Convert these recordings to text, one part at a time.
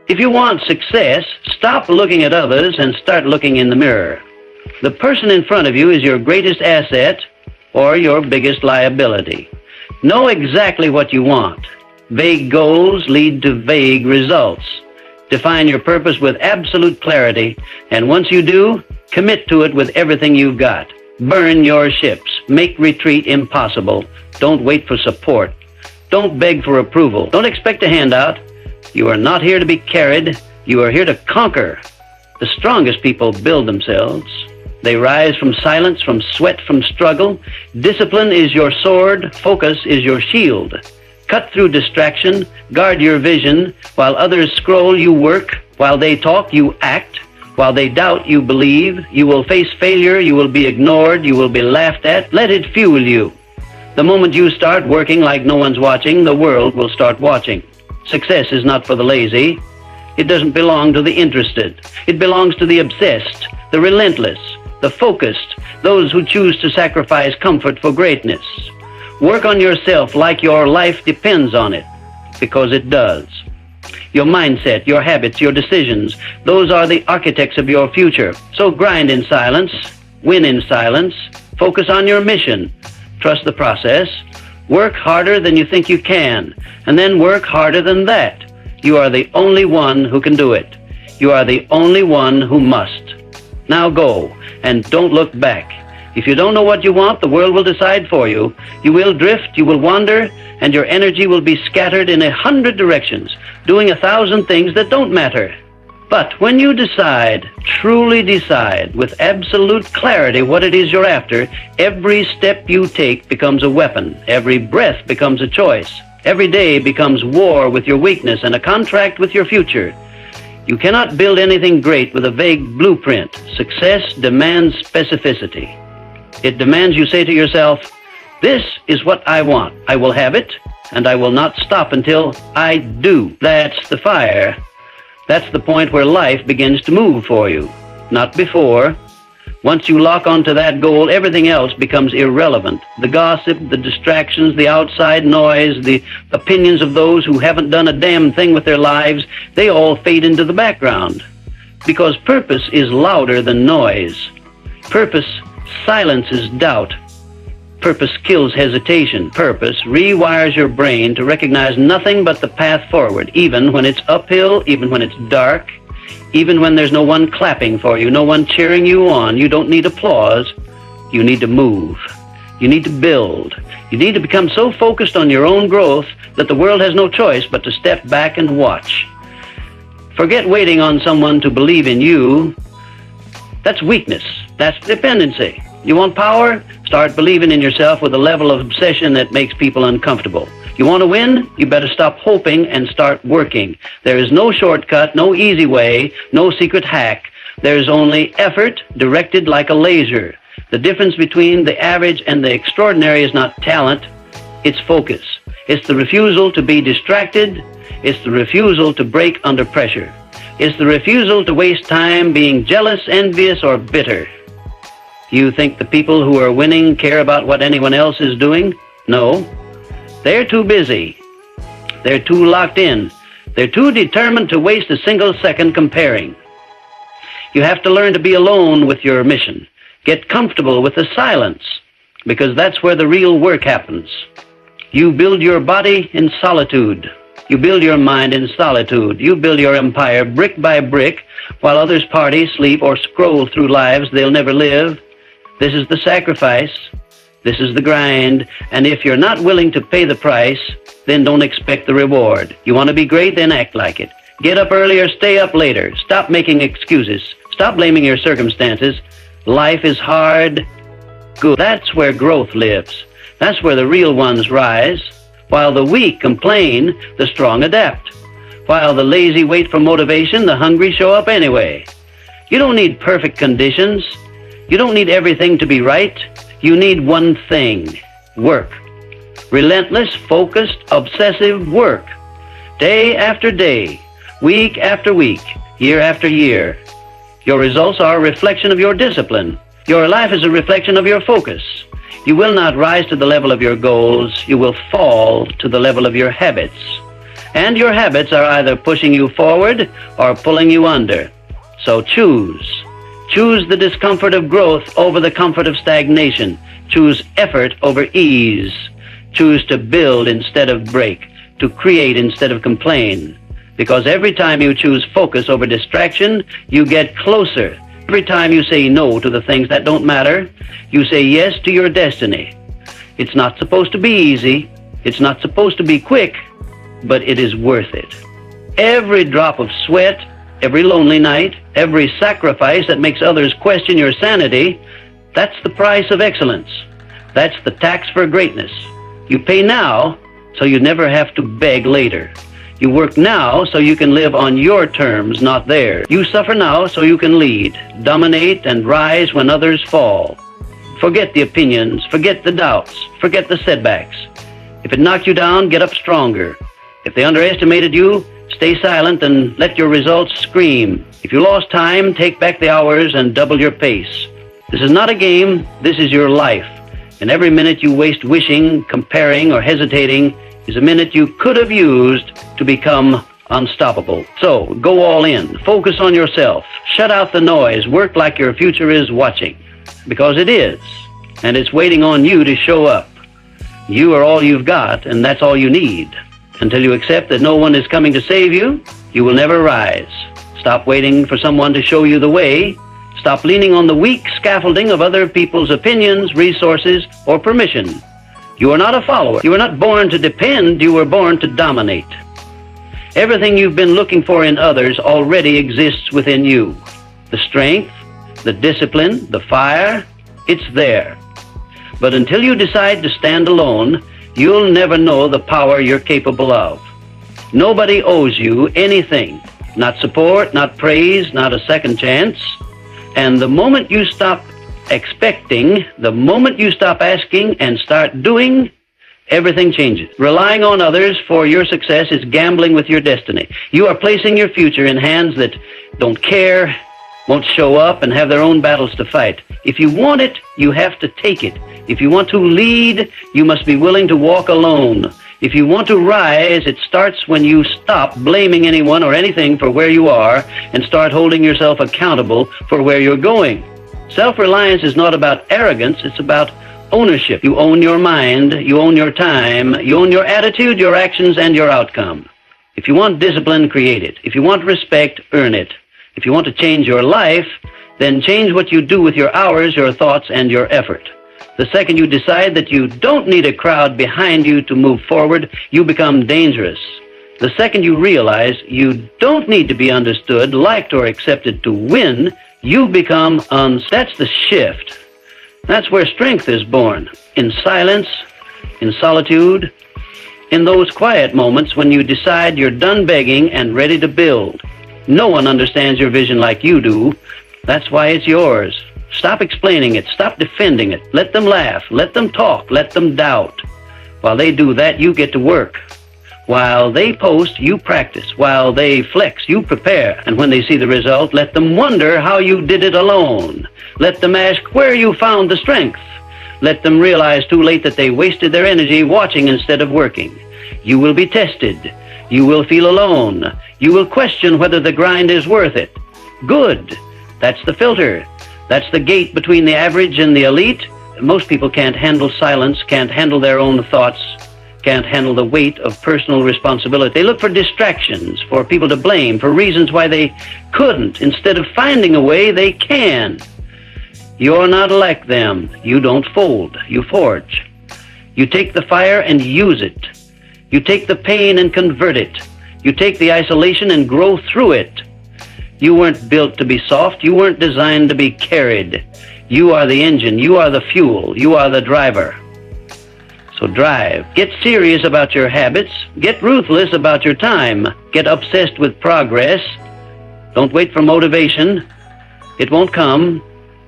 If you want success, stop looking at others and start looking in the mirror. The person in front of you is your greatest asset or your biggest liability. Know exactly what you want. Vague goals lead to vague results. Define your purpose with absolute clarity, and once you do, commit to it with everything you've got. Burn your ships. Make retreat impossible. Don't wait for support. Don't beg for approval. Don't expect a handout. You are not here to be carried. You are here to conquer. The strongest people build themselves. They rise from silence, from sweat, from struggle. Discipline is your sword. Focus is your shield. Cut through distraction. Guard your vision. While others scroll, you work. While they talk, you act. While they doubt, you believe. You will face failure. You will be ignored. You will be laughed at. Let it fuel you. The moment you start working like no one's watching, the world will start watching. Success is not for the lazy. It doesn't belong to the interested. It belongs to the obsessed, the relentless, the focused, those who choose to sacrifice comfort for greatness. Work on yourself like your life depends on it, because it does. Your mindset, your habits, your decisions, those are the architects of your future. So grind in silence, win in silence, focus on your mission, trust the process, work harder than you think you can, and then work harder than that. You are the only one who can do it. You are the only one who must. Now go, and don't look back. If you don't know what you want, the world will decide for you. You will drift, you will wander, and your energy will be scattered in 100 directions, doing 1,000 things that don't matter. But when you decide, truly decide, with absolute clarity what it is you're after, every step you take becomes a weapon. Every breath becomes a choice. Every day becomes war with your weakness and a contract with your future. You cannot build anything great with a vague blueprint. Success demands specificity. It demands you say to yourself, this is what I want. I will have it, and I will not stop until I do. That's the fire. That's the point where life begins to move for you, not before. Once you lock onto that goal, everything else becomes irrelevant. The gossip, the distractions, the outside noise, the opinions of those who haven't done a damn thing with their lives, they all fade into the background. Because purpose is louder than noise. Purpose silences doubt. Purpose kills hesitation. Purpose rewires your brain to recognize nothing but the path forward, even when it's uphill, even when it's dark, even when there's no one clapping for you, no one cheering you on. You don't need applause. You need to move. You need to build. You need to become so focused on your own growth that the world has no choice but to step back and watch. Forget waiting on someone to believe in you. That's weakness. That's dependency. You want power? Start believing in yourself with a level of obsession that makes people uncomfortable. You want to win? You better stop hoping and start working. There is no shortcut, no easy way, no secret hack. There's only effort directed like a laser. The difference between the average and the extraordinary is not talent, it's focus. It's the refusal to be distracted. It's the refusal to break under pressure. It's the refusal to waste time being jealous, envious, or bitter. You think the people who are winning care about what anyone else is doing? No. They're too busy. They're too locked in. They're too determined to waste a single second comparing. You have to learn to be alone with your mission. Get comfortable with the silence, because that's where the real work happens. You build your body in solitude. You build your mind in solitude. You build your empire brick by brick, while others party, sleep, or scroll through lives they'll never live. This is the sacrifice. This is the grind. And if you're not willing to pay the price, then don't expect the reward. You want to be great, then act like it. Get up earlier, stay up later. Stop making excuses. Stop blaming your circumstances. Life is hard. Good. That's where growth lives. That's where the real ones rise. While the weak complain, the strong adapt. While the lazy wait for motivation, the hungry show up anyway. You don't need perfect conditions. You don't need everything to be right. You need one thing: work. Relentless, focused, obsessive work. Day after day, week after week, year after year. Your results are a reflection of your discipline. Your life is a reflection of your focus. You will not rise to the level of your goals. You will fall to the level of your habits. And your habits are either pushing you forward or pulling you under. So choose. Choose the discomfort of growth over the comfort of stagnation. Choose effort over ease. Choose to build instead of break, to create instead of complain. Because every time you choose focus over distraction, you get closer. Every time you say no to the things that don't matter, you say yes to your destiny. It's not supposed to be easy. It's not supposed to be quick, but it is worth it. Every drop of sweat, every lonely night, every sacrifice that makes others question your sanity, that's the price of excellence. That's the tax for greatness. You pay now so you never have to beg later. You work now so you can live on your terms, not theirs. You suffer now so you can lead, dominate, and rise when others fall. Forget the opinions, forget the doubts, forget the setbacks. If it knocked you down, get up stronger. If they underestimated you, stay silent and let your results scream. If you lost time, take back the hours and double your pace. This is not a game, this is your life. And every minute you waste wishing, comparing, or hesitating is a minute you could have used to become unstoppable. So, go all in. Focus on yourself. Shut out the noise. Work like your future is watching. Because it is. And it's waiting on you to show up. You are all you've got, and that's all you need. Until you accept that no one is coming to save you, you will never rise. Stop waiting for someone to show you the way. Stop leaning on the weak scaffolding of other people's opinions, resources, or permission. You are not a follower. You were not born to depend. You were born to dominate. Everything you've been looking for in others already exists within you. The strength, the discipline, the fire, it's there. But until you decide to stand alone, you'll never know the power you're capable of. Nobody owes you anything. Not support, not praise, not a second chance. And the moment you stop expecting, the moment you stop asking and start doing, everything changes. Relying on others for your success is gambling with your destiny. You are placing your future in hands that don't care, won't show up, and have their own battles to fight. If you want it, you have to take it. If you want to lead, you must be willing to walk alone. If you want to rise, it starts when you stop blaming anyone or anything for where you are and start holding yourself accountable for where you're going. Self-reliance is not about arrogance, it's about ownership. You own your mind, you own your time, you own your attitude, your actions, and your outcome. If you want discipline, create it. If you want respect, earn it. If you want to change your life, then change what you do with your hours, your thoughts, and your effort. The second you decide that you don't need a crowd behind you to move forward, you become dangerous. The second you realize you don't need to be understood, liked, or accepted to win, you become That's the shift. That's where strength is born. In silence, in solitude, in those quiet moments when you decide you're done begging and ready to build. No one understands your vision like you do. That's why it's yours. Stop explaining it. Stop defending it. Let them laugh. Let them talk. Let them doubt. While they do that, you get to work. While they post, you practice. While they flex, you prepare. And when they see the result, let them wonder how you did it alone. Let them ask where you found the strength. Let them realize too late that they wasted their energy watching instead of working. You will be tested. You will feel alone. You will question whether the grind is worth it. Good. That's the filter. That's the gate between the average and the elite. Most people can't handle silence, can't handle their own thoughts, can't handle the weight of personal responsibility. They look for distractions, for people to blame, for reasons why they couldn't, instead of finding a way they can. You're not like them. You don't fold. You forge. You take the fire and use it. You take the pain and convert it. You take the isolation and grow through it. You weren't built to be soft. You weren't designed to be carried. You are the engine. You are the fuel. You are the driver. So drive. Get serious about your habits. Get ruthless about your time. Get obsessed with progress. Don't wait for motivation. It won't come.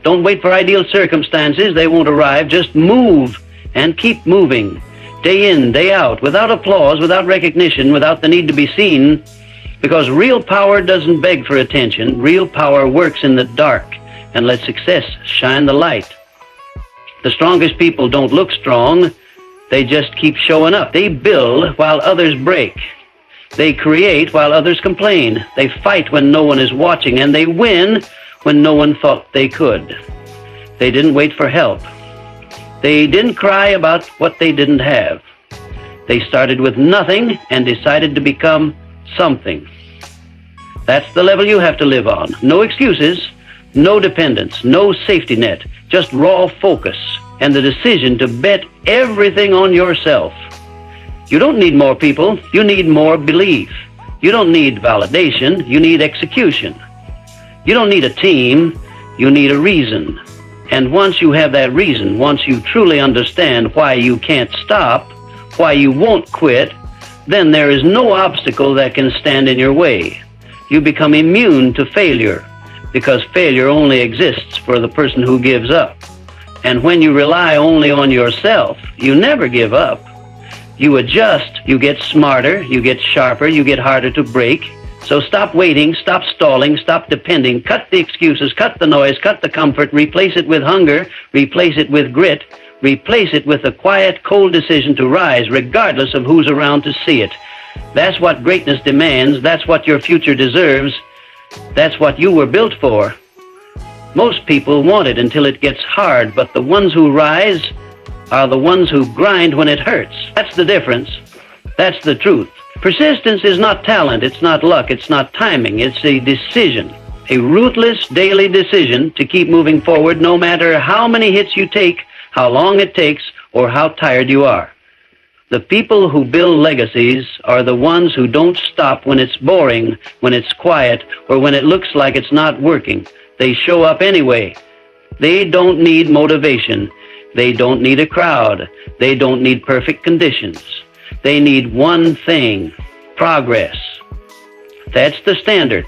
Don't wait for ideal circumstances. They won't arrive. Just move and keep moving. Day in, day out, without applause, without recognition, without the need to be seen. Because real power doesn't beg for attention. Real power works in the dark and lets success shine the light. The strongest people don't look strong. They just keep showing up. They build while others break. They create while others complain. They fight when no one is watching, and they win when no one thought they could. They didn't wait for help. They didn't cry about what they didn't have. They started with nothing and decided to become something. That's the level you have to live on. No excuses, no dependence, no safety net, just raw focus and the decision to bet everything on yourself. You don't need more people, you need more belief. You don't need validation, you need execution. You don't need a team, you need a reason. And once you have that reason, once you truly understand why you can't stop, why you won't quit, then there is no obstacle that can stand in your way. You become immune to failure, because failure only exists for the person who gives up. And when you rely only on yourself, you never give up. You adjust, you get smarter, you get sharper, you get harder to break. So stop waiting, stop stalling, stop depending, cut the excuses, cut the noise, cut the comfort, replace it with hunger, replace it with grit, replace it with a quiet, cold decision to rise regardless of who's around to see it. That's what greatness demands, that's what your future deserves, that's what you were built for. Most people want it until it gets hard, but the ones who rise are the ones who grind when it hurts. That's the difference. That's the truth. Persistence is not talent, it's not luck, it's not timing, it's a decision. A ruthless daily decision to keep moving forward no matter how many hits you take, how long it takes, or how tired you are. The people who build legacies are the ones who don't stop when it's boring, when it's quiet, or when it looks like it's not working. They show up anyway. They don't need motivation. They don't need a crowd. They don't need perfect conditions. They need one thing: progress. That's the standard.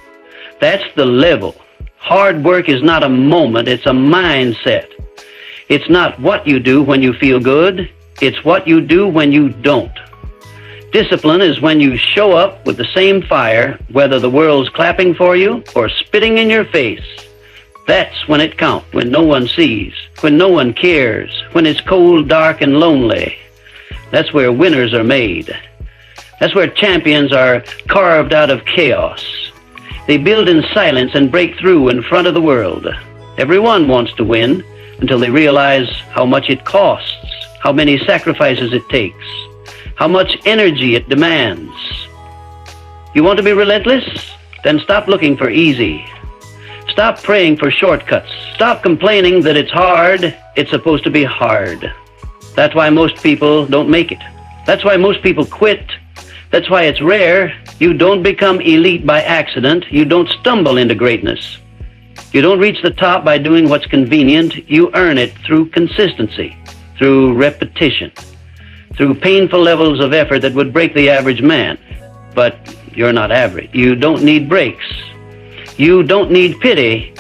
That's the level. Hard work is not a moment, it's a mindset. It's not what you do when you feel good, it's what you do when you don't. Discipline is when you show up with the same fire, whether the world's clapping for you or spitting in your face. That's when it counts, when no one sees, when no one cares, when it's cold, dark, and lonely. That's where winners are made. That's where champions are carved out of chaos. They build in silence and break through in front of the world. Everyone wants to win until they realize how much it costs, how many sacrifices it takes, how much energy it demands. You want to be relentless? Then stop looking for easy. Stop praying for shortcuts. Stop complaining that it's hard. It's supposed to be hard. That's why most people don't make it. That's why most people quit. That's why it's rare. You don't become elite by accident. You don't stumble into greatness. You don't reach the top by doing what's convenient. You earn it through consistency, through repetition, through painful levels of effort that would break the average man. But you're not average. You don't need breaks. You don't need pity.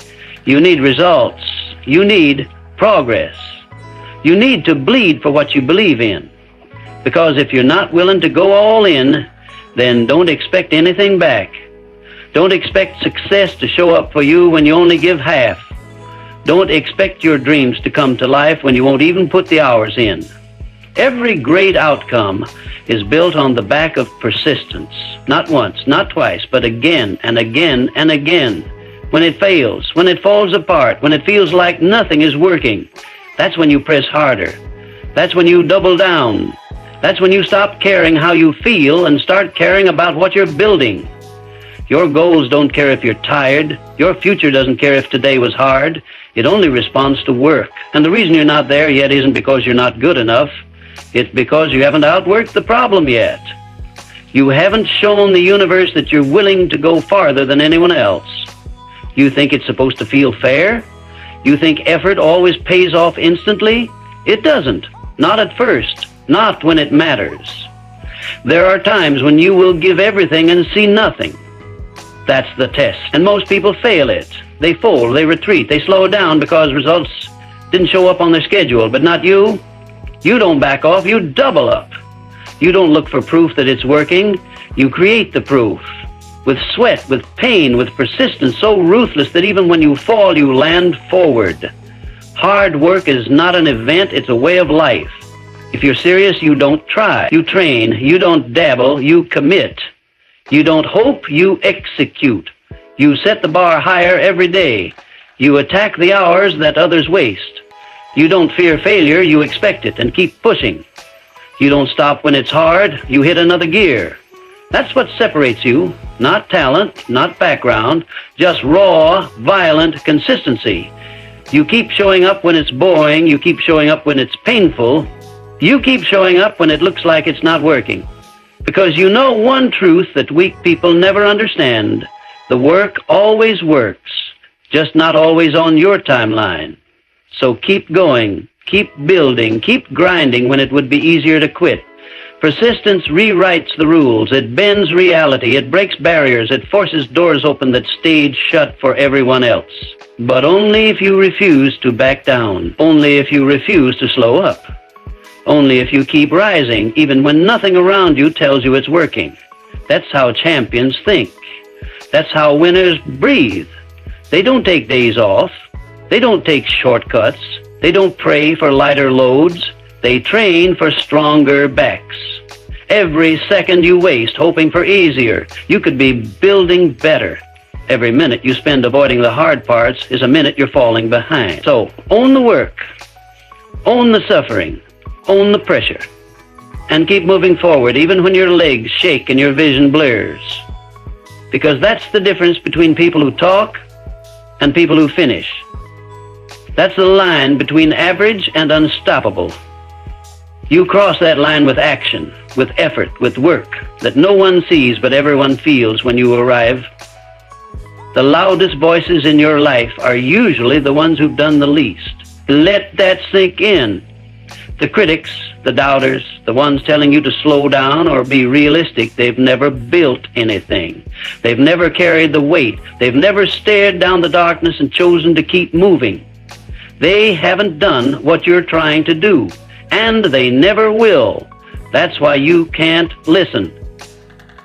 You need results. You need progress. You need to bleed for what you believe in. Because if you're not willing to go all in, then don't expect anything back. Don't expect success to show up for you when you only give half. Don't expect your dreams to come to life when you won't even put the hours in. Every great outcome is built on the back of persistence. Not once, not twice, but again and again and again. When it fails, when it falls apart, when it feels like nothing is working, that's when you press harder. That's when you double down. That's when you stop caring how you feel and start caring about what you're building. Your goals don't care if you're tired. Your future doesn't care if today was hard. It only responds to work. And the reason you're not there yet isn't because you're not good enough. It's because you haven't outworked the problem yet. You haven't shown the universe that you're willing to go farther than anyone else. You think it's supposed to feel fair? You think effort always pays off instantly? It doesn't. Not at first. Not when it matters. There are times when you will give everything and see nothing. That's the test. And most people fail it. They fold, they retreat, they slow down because results didn't show up on their schedule. But not you. You don't back off, you double up. You don't look for proof that it's working. You create the proof. With sweat, with pain, with persistence so ruthless that even when you fall, you land forward. Hard work is not an event, it's a way of life. If you're serious, you don't try. You train. You don't dabble. You commit. You don't hope, you execute. You set the bar higher every day. You attack the hours that others waste. You don't fear failure, you expect it and keep pushing. You don't stop when it's hard, you hit another gear. That's what separates you, not talent, not background, just raw, violent consistency. You keep showing up when it's boring, you keep showing up when it's painful, you keep showing up when it looks like it's not working. Because you know one truth that weak people never understand. The work always works, just not always on your timeline. So keep going, keep building, keep grinding when it would be easier to quit. Persistence rewrites the rules. It bends reality. It breaks barriers. It forces doors open that stayed shut for everyone else. But only if you refuse to back down. Only if you refuse to slow up. Only if you keep rising, even when nothing around you tells you it's working. That's how champions think. That's how winners breathe. They don't take days off. They don't take shortcuts. They don't pray for lighter loads. They train for stronger backs. Every second you waste hoping for easier, you could be building better. Every minute you spend avoiding the hard parts is a minute you're falling behind. So own the work, own the suffering, own the pressure, and keep moving forward even when your legs shake and your vision blurs. Because that's the difference between people who talk and people who finish. That's the line between average and unstoppable. You cross that line with action, with effort, with work that no one sees but everyone feels when you arrive. The loudest voices in your life are usually the ones who've done the least. Let that sink in. The critics, the doubters, the ones telling you to slow down or be realistic, they've never built anything. They've never carried the weight. They've never stared down the darkness and chosen to keep moving. They haven't done what you're trying to do, and they never will. That's why you can't listen.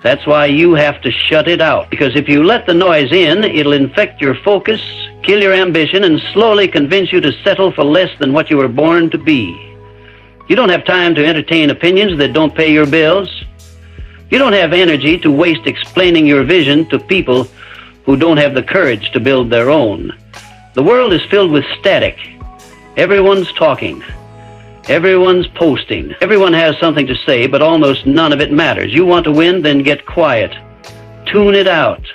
That's why you have to shut it out. Because if you let the noise in, it'll infect your focus, kill your ambition, and slowly convince you to settle for less than what you were born to be. You don't have time to entertain opinions that don't pay your bills. You don't have energy to waste explaining your vision to people who don't have the courage to build their own. The world is filled with static. Everyone's talking. Everyone's posting. Everyone has something to say, but almost none of it matters. You want to win, then get quiet. Tune it out.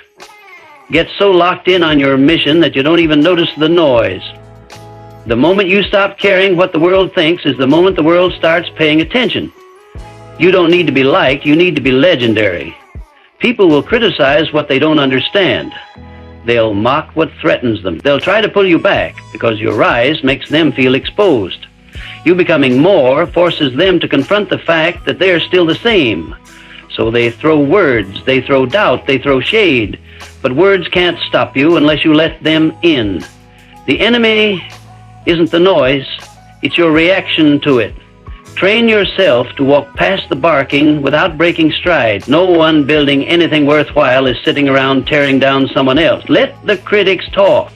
Get so locked in on your mission that you don't even notice the noise. The moment you stop caring what the world thinks is the moment the world starts paying attention. You don't need to be liked, you need to be legendary. People will criticize what they don't understand. They'll mock what threatens them. They'll try to pull you back because your rise makes them feel exposed. You becoming more forces them to confront the fact that they're still the same. So they throw words, they throw doubt, they throw shade. But words can't stop you unless you let them in. The enemy isn't the noise, it's your reaction to it. Train yourself to walk past the barking without breaking stride. No one building anything worthwhile is sitting around tearing down someone else. Let the critics talk.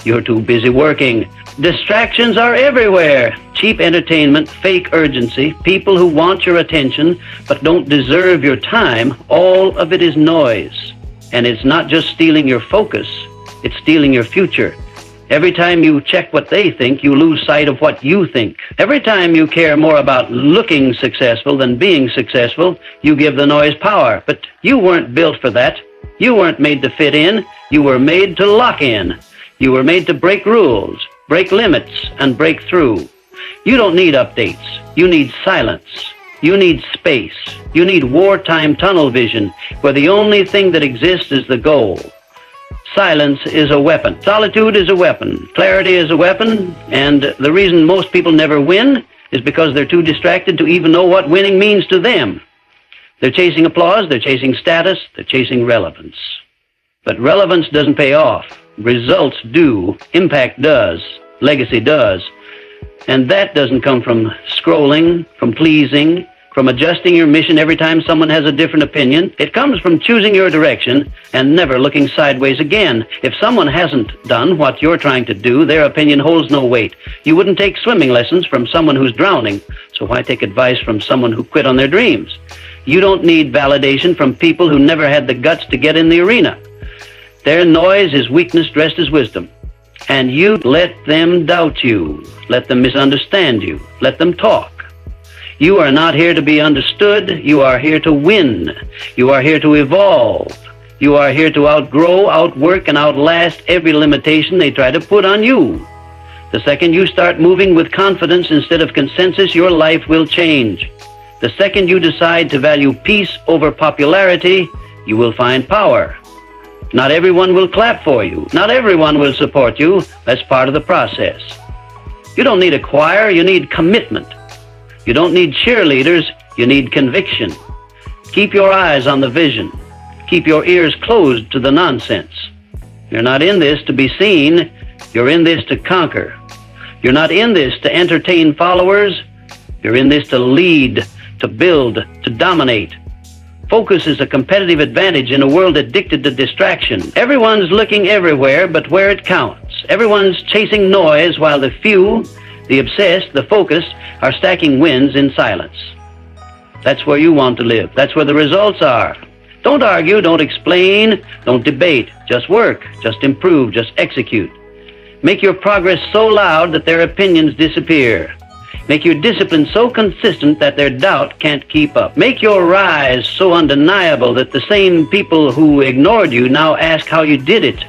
You're too busy working. Distractions are everywhere. Cheap entertainment, fake urgency, people who want your attention but don't deserve your time, all of it is noise. And it's not just stealing your focus, it's stealing your future. Every time you check what they think, you lose sight of what you think. Every time you care more about looking successful than being successful, you give the noise power. But you weren't built for that. You weren't made to fit in. You were made to lock in. You were made to break rules, break limits, and break through. You don't need updates. You need silence. You need space. You need wartime tunnel vision, where the only thing that exists is the goal. Silence is a weapon. Solitude is a weapon. Clarity is a weapon. And the reason most people never win is because they're too distracted to even know what winning means to them. They're chasing applause, they're chasing status, they're chasing relevance. But relevance doesn't pay off. Results do. Impact does. Legacy does. And that doesn't come from scrolling, from pleasing, from adjusting your mission every time someone has a different opinion. It comes from choosing your direction and never looking sideways again. If someone hasn't done what you're trying to do, their opinion holds no weight. You wouldn't take swimming lessons from someone who's drowning, so why take advice from someone who quit on their dreams? You don't need validation from people who never had the guts to get in the arena. Their noise is weakness dressed as wisdom. And you let them doubt you. Let them misunderstand you. Let them talk. You are not here to be understood. You are here to win. You are here to evolve. You are here to outgrow, outwork, and outlast every limitation they try to put on you. The second you start moving with confidence instead of consensus, your life will change. The second you decide to value peace over popularity, you will find power. Not everyone will clap for you. Not everyone will support you. That's part of the process. You don't need a choir, you need commitment. You don't need cheerleaders, you need conviction. Keep your eyes on the vision. Keep your ears closed to the nonsense. You're not in this to be seen, you're in this to conquer. You're not in this to entertain followers, you're in this to lead, to build, to dominate. Focus is a competitive advantage in a world addicted to distraction. Everyone's looking everywhere but where it counts. Everyone's chasing noise while the few, the obsessed, the focused, are stacking wins in silence. That's where you want to live. That's where the results are. Don't argue, don't explain, don't debate. Just work, just improve, just execute. Make your progress so loud that their opinions disappear. Make your discipline so consistent that their doubt can't keep up. Make your rise so undeniable that the same people who ignored you now ask how you did it.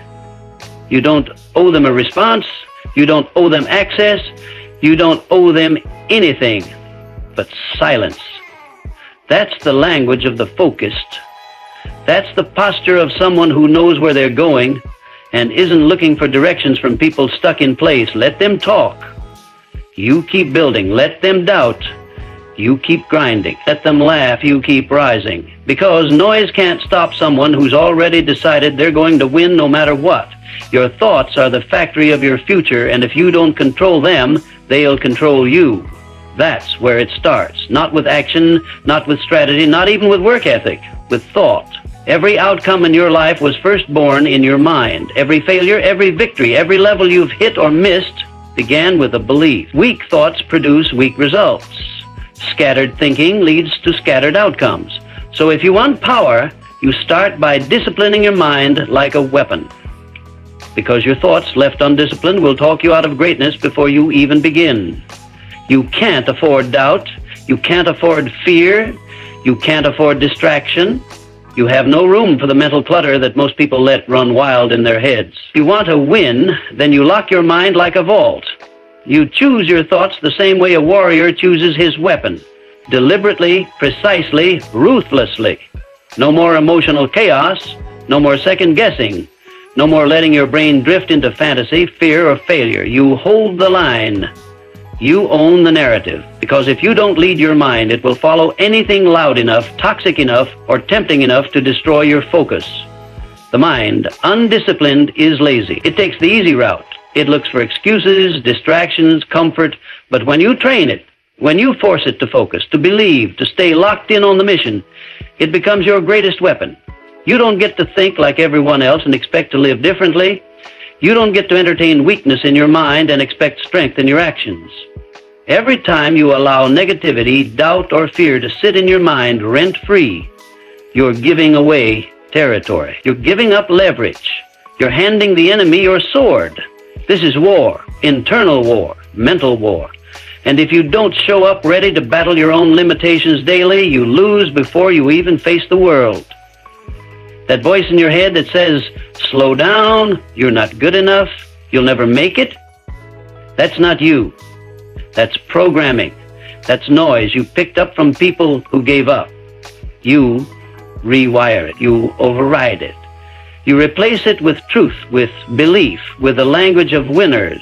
You don't owe them a response. You don't owe them access. You don't owe them anything but silence. That's the language of the focused. That's the posture of someone who knows where they're going and isn't looking for directions from people stuck in place. Let them talk. You keep building. Let them doubt. You keep grinding. Let them laugh. You keep rising. Because noise can't stop someone who's already decided they're going to win no matter what. Your thoughts are the factory of your future, and if you don't control them, they'll control you. That's where it starts. Not with action, not with strategy, not even with work ethic, with thought. Every outcome in your life was first born in your mind. Every failure, every victory, every level you've hit or missed began with a belief. Weak thoughts produce weak results. Scattered thinking leads to scattered outcomes. So if you want power, you start by disciplining your mind like a weapon. Because your thoughts left undisciplined will talk you out of greatness before you even begin. You can't afford doubt. You can't afford fear. You can't afford distraction. You have no room for the mental clutter that most people let run wild in their heads. If you want to win, then you lock your mind like a vault. You choose your thoughts the same way a warrior chooses his weapon. Deliberately, precisely, ruthlessly. No more emotional chaos. No more second guessing. No more letting your brain drift into fantasy, fear, or failure. You hold the line. You own the narrative, because if you don't lead your mind, it will follow anything loud enough, toxic enough, or tempting enough to destroy your focus. The mind, undisciplined, is lazy. It takes the easy route. It looks for excuses, distractions, comfort, but when you train it, when you force it to focus, to believe, to stay locked in on the mission, it becomes your greatest weapon. You don't get to think like everyone else and expect to live differently. You don't get to entertain weakness in your mind and expect strength in your actions. Every time you allow negativity, doubt, or fear to sit in your mind rent-free, you're giving away territory. You're giving up leverage. You're handing the enemy your sword. This is war, internal war, mental war. And if you don't show up ready to battle your own limitations daily, you lose before you even face the world. That voice in your head that says, slow down, you're not good enough, you'll never make it, that's not you. That's programming. That's noise you picked up from people who gave up. You rewire it. You override it. You replace it with truth, with belief, with the language of winners.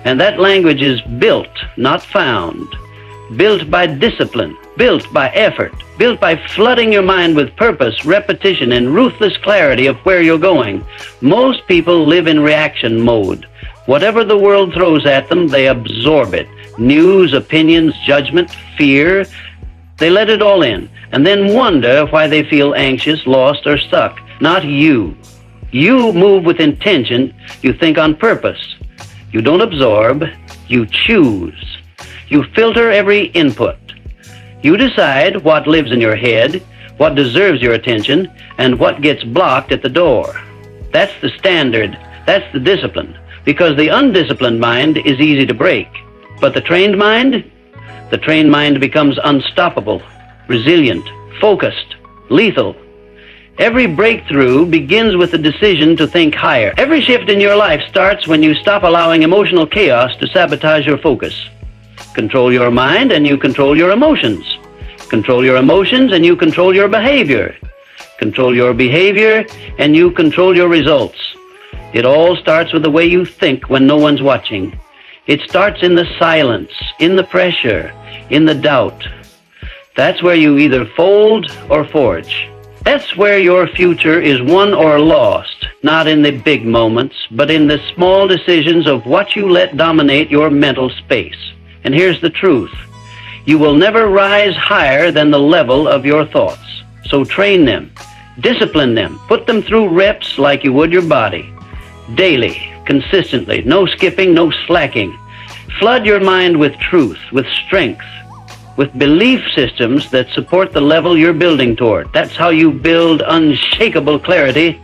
And that language is built, not found. Built by discipline, built by effort, built by flooding your mind with purpose, repetition, and ruthless clarity of where you're going. Most people live in reaction mode. Whatever the world throws at them, they absorb it. News, opinions, judgment, fear, they let it all in, and then wonder why they feel anxious, lost, or stuck. Not you. You move with intention. You think on purpose. You don't absorb. You choose. You filter every input. You decide what lives in your head, what deserves your attention, and what gets blocked at the door. That's the standard. That's the discipline. Because the undisciplined mind is easy to break. But the trained mind? The trained mind becomes unstoppable, resilient, focused, lethal. Every breakthrough begins with the decision to think higher. Every shift in your life starts when you stop allowing emotional chaos to sabotage your focus. Control your mind and you control your emotions. Control your emotions and you control your behavior. Control your behavior and you control your results. It all starts with the way you think when no one's watching. It starts in the silence, in the pressure, in the doubt. That's where you either fold or forge. That's where your future is won or lost, not in the big moments, but in the small decisions of what you let dominate your mental space. And here's the truth. You will never rise higher than the level of your thoughts. So train them, discipline them, put them through reps like you would your body. Daily, consistently, no skipping, no slacking. Flood your mind with truth, with strength, with belief systems that support the level you're building toward. That's how you build unshakable clarity.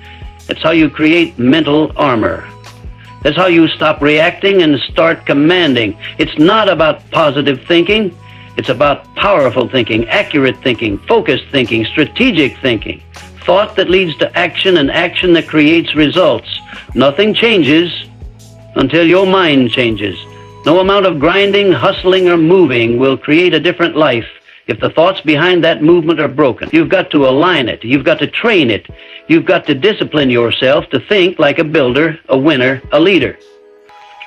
That's how you create mental armor. That's how you stop reacting and start commanding. It's not about positive thinking. It's about powerful thinking, accurate thinking, focused thinking, strategic thinking. Thought that leads to action and action that creates results. Nothing changes until your mind changes. No amount of grinding, hustling, or moving will create a different life if the thoughts behind that movement are broken. You've got to align it. You've got to train it. You've got to discipline yourself to think like a builder, a winner, a leader.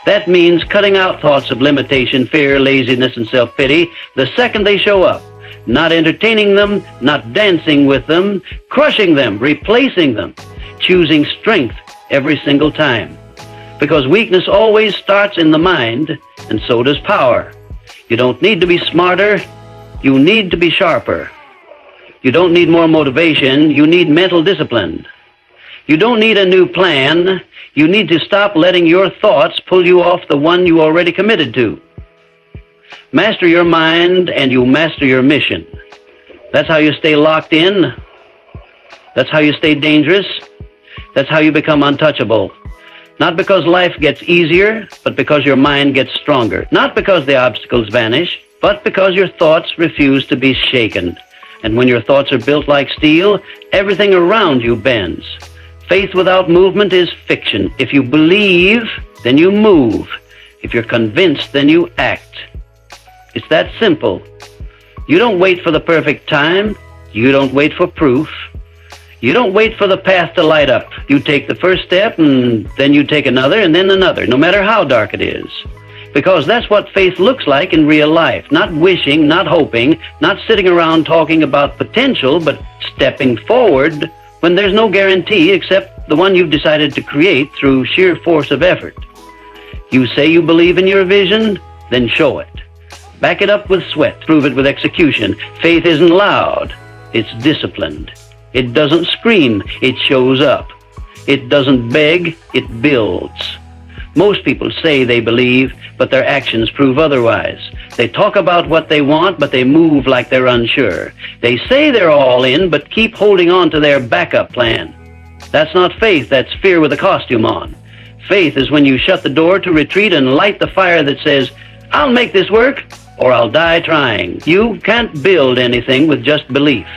That means cutting out thoughts of limitation, fear, laziness, and self-pity the second they show up. Not entertaining them, not dancing with them, crushing them, replacing them, choosing strength every single time. Because weakness always starts in the mind, and so does power. You don't need to be smarter, you need to be sharper. You don't need more motivation, you need mental discipline. You don't need a new plan, you need to stop letting your thoughts pull you off the one you already committed to. Master your mind and you master your mission. That's how you stay locked in. That's how you stay dangerous. That's how you become untouchable. Not because life gets easier, but because your mind gets stronger. Not because the obstacles vanish, but because your thoughts refuse to be shaken. And when your thoughts are built like steel, everything around you bends. Faith without movement is fiction. If you believe, then you move. If you're convinced, then you act. It's that simple. You don't wait for the perfect time. You don't wait for proof. You don't wait for the path to light up. You take the first step, and then you take another, and then another, no matter how dark it is. Because that's what faith looks like in real life. Not wishing, not hoping, not sitting around talking about potential, but stepping forward when there's no guarantee except the one you've decided to create through sheer force of effort. You say you believe in your vision, then show it. Back it up with sweat. Prove it with execution. Faith isn't loud. It's disciplined. It doesn't scream. It shows up. It doesn't beg. It builds. Most people say they believe, but their actions prove otherwise. They talk about what they want, but they move like they're unsure. They say they're all in, but keep holding on to their backup plan. That's not faith. That's fear with a costume on. Faith is when you shut the door to retreat and light the fire that says, I'll make this work, or I'll die trying. You can't build anything with just belief.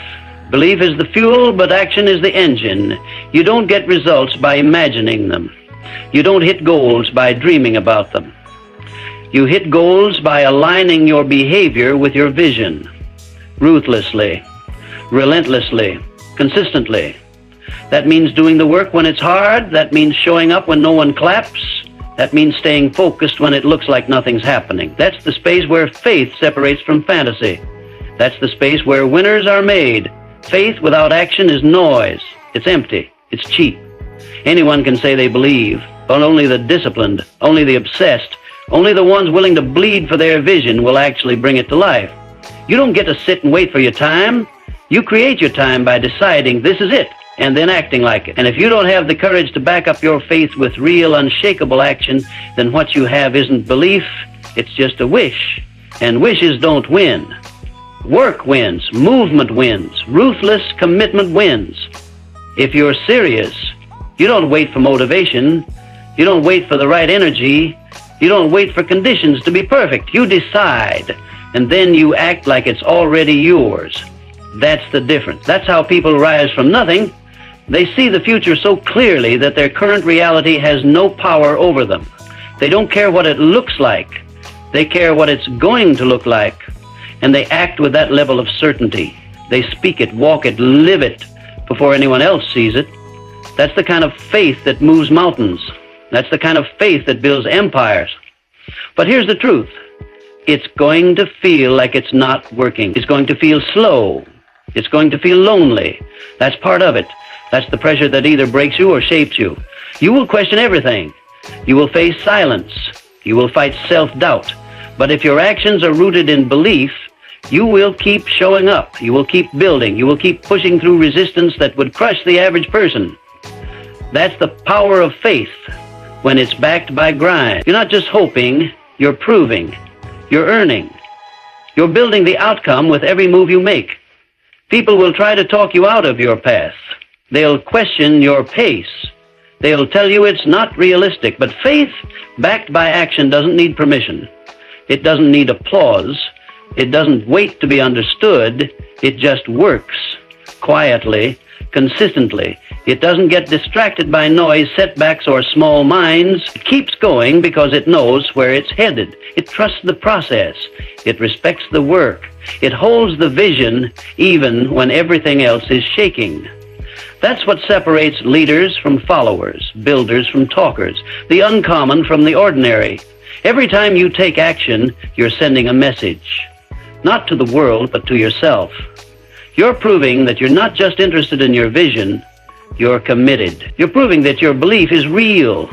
Belief is the fuel, but action is the engine. You don't get results by imagining them. You don't hit goals by dreaming about them. You hit goals by aligning your behavior with your vision. Ruthlessly, relentlessly, consistently. That means doing the work when it's hard. That means showing up when no one claps. That means staying focused when it looks like nothing's happening. That's the space where faith separates from fantasy. That's the space where winners are made. Faith without action is noise. It's empty. It's cheap. Anyone can say they believe, but only the disciplined, only the obsessed, only the ones willing to bleed for their vision will actually bring it to life. You don't get to sit and wait for your time. You create your time by deciding this is it, and then acting like it. And if you don't have the courage to back up your faith with real, unshakable action, then what you have isn't belief, it's just a wish. And wishes don't win. Work wins. Movement wins. Ruthless commitment wins. If you're serious, you don't wait for motivation. You don't wait for the right energy. You don't wait for conditions to be perfect. You decide, and then you act like it's already yours. That's the difference. That's how people rise from nothing. They see the future so clearly that their current reality has no power over them. They don't care what it looks like. They care what it's going to look like. And they act with that level of certainty. They speak it, walk it, live it before anyone else sees it. That's the kind of faith that moves mountains. That's the kind of faith that builds empires. But here's the truth. It's going to feel like it's not working. It's going to feel slow. It's going to feel lonely. That's part of it. That's the pressure that either breaks you or shapes you. You will question everything. You will face silence. You will fight self-doubt. But if your actions are rooted in belief, you will keep showing up. You will keep building. You will keep pushing through resistance that would crush the average person. That's the power of faith when it's backed by grind. You're not just hoping, you're proving. You're earning. You're building the outcome with every move you make. People will try to talk you out of your path. They'll question your pace. They'll tell you it's not realistic. But faith backed by action doesn't need permission. It doesn't need applause. It doesn't wait to be understood. It just works quietly, consistently. It doesn't get distracted by noise, setbacks, or small minds. It keeps going because it knows where it's headed. It trusts the process. It respects the work. It holds the vision even when everything else is shaking. That's what separates leaders from followers, builders from talkers, the uncommon from the ordinary. Every time you take action, you're sending a message. Not to the world, but to yourself. You're proving that you're not just interested in your vision, you're committed. You're proving that your belief is real.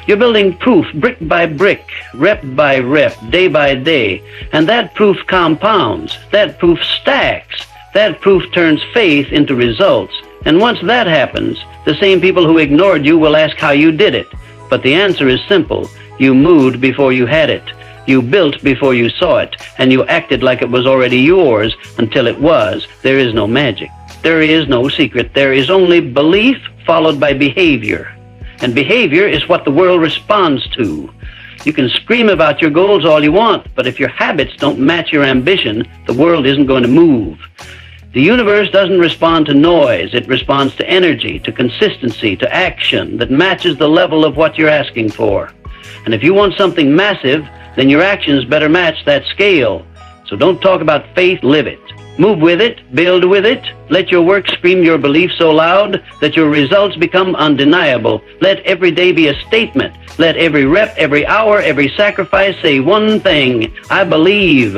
You're building proof brick by brick, rep by rep, day by day. And that proof compounds. That proof stacks. That proof turns faith into results. And once that happens, the same people who ignored you will ask how you did it. But the answer is simple. You moved before you had it. You built before you saw it. And you acted like it was already yours until it was. There is no magic. There is no secret. There is only belief followed by behavior. And behavior is what the world responds to. You can scream about your goals all you want, but if your habits don't match your ambition, the world isn't going to move. The universe doesn't respond to noise. It responds to energy, to consistency, to action that matches the level of what you're asking for. And if you want something massive, then your actions better match that scale. So don't talk about faith, live it. Move with it, build with it. Let your work scream your belief so loud that your results become undeniable. Let every day be a statement. Let every rep, every hour, every sacrifice say one thing: I believe,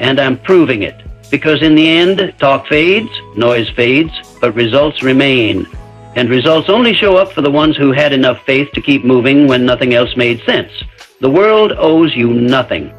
and I'm proving it. Because in the end, talk fades, noise fades, but results remain. And results only show up for the ones who had enough faith to keep moving when nothing else made sense. The world owes you nothing.